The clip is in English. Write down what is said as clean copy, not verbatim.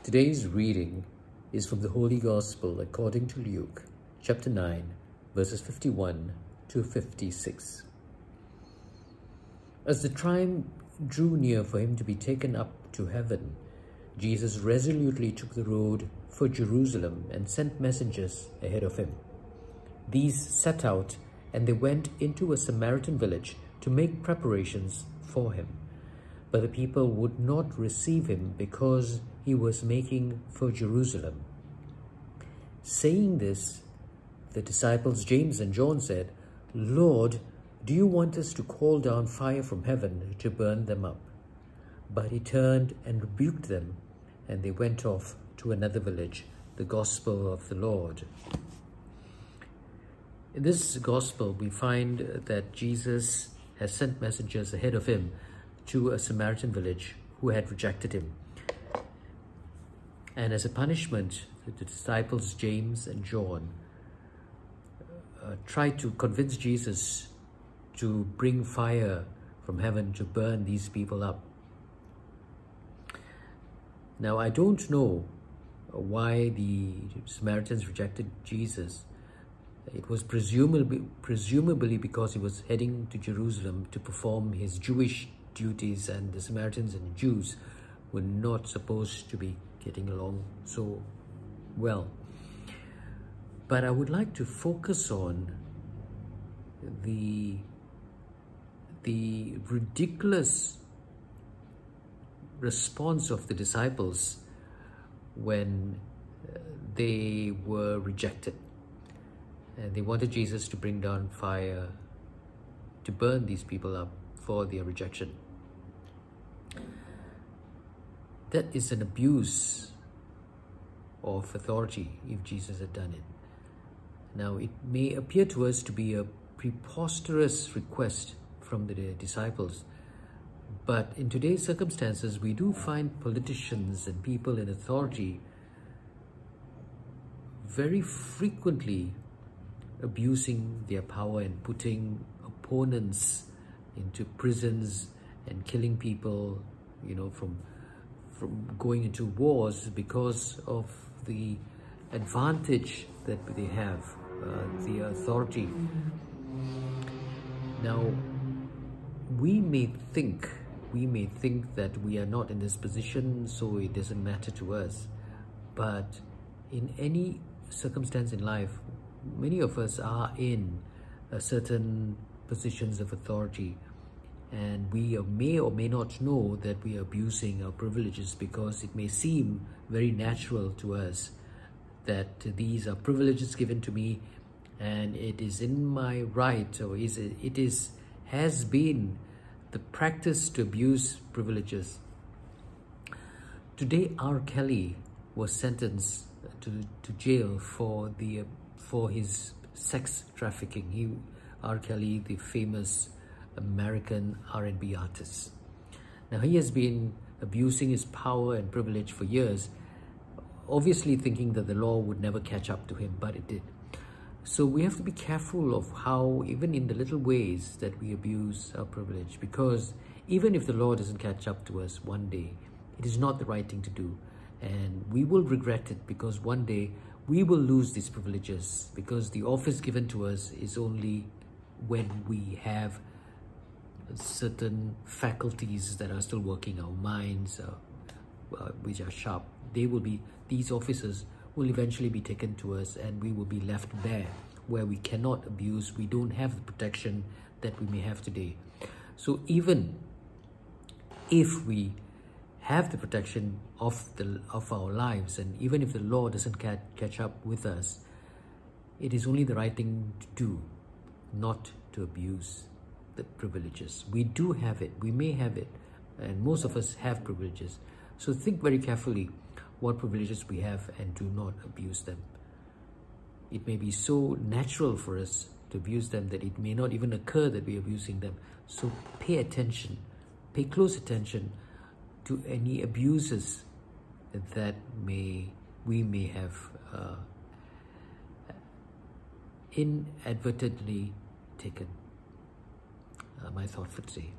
Today's reading is from the Holy Gospel according to Luke, chapter 9, verses 51 to 56. As the time drew near for him to be taken up to heaven, Jesus resolutely took the road for Jerusalem and sent messengers ahead of him. These set out, and they went into a Samaritan village to make preparations for him. But the people would not receive him because he was making for Jerusalem. Saying this, the disciples James and John said, "Lord, do you want us to call down fire from heaven to burn them up?" But he turned and rebuked them, and they went off to another village. The Gospel of the Lord. In this Gospel, we find that Jesus has sent messengers ahead of him to a Samaritan village who had rejected him. And as a punishment, the disciples James and John tried to convince Jesus to bring fire from heaven to burn these people up. Now, I don't know why the Samaritans rejected Jesus. It was presumably because he was heading to Jerusalem to perform his Jewish duties, and the Samaritans and the Jews were not supposed to be getting along so well. But I would like to focus on the ridiculous response of the disciples when they were rejected. And they wanted Jesus to bring down fire to burn these people up for their rejection. That is an abuse of authority if Jesus had done it. Now, it may appear to us to be a preposterous request from the disciples, but in today's circumstances, we do find politicians and people in authority very frequently abusing their power and putting opponents into prisons and killing people, from going into wars because of the advantage that they have, the authority. Now, we may think that we are not in this position, so it doesn't matter to us. But in any circumstance in life, many of us are in certain positions of authority, and we may or may not know that we are abusing our privileges, because it may seem very natural to us that these are privileges given to me and it is in my right, or has been the practice to abuse privileges. Today, R. Kelly was sentenced to jail for his sex trafficking. R. Kelly, the famous American R&B artist. Now, he has been abusing his power and privilege for years, obviously thinking that the law would never catch up to him, but it did. So we have to be careful of how, even in the little ways that we abuse our privilege, because even if the law doesn't catch up to us one day, it is not the right thing to do. And we will regret it, because one day we will lose these privileges, because the office given to us is only when we have certain faculties that are still working, our minds, which are sharp. These offices will eventually be taken to us, and we will be left there where we cannot abuse. We don't have the protection that we may have today. So even if we have the protection of our lives, and even if the law doesn't catch up with us, it is only the right thing to do, not to abuse the privileges. We do have it, we may have it, and most of us have privileges. So think very carefully what privileges we have and do not abuse them. It may be so natural for us to abuse them that it may not even occur that we're abusing them. So pay attention, pay close attention to any abuses that we may have inadvertently taken. My thought for today.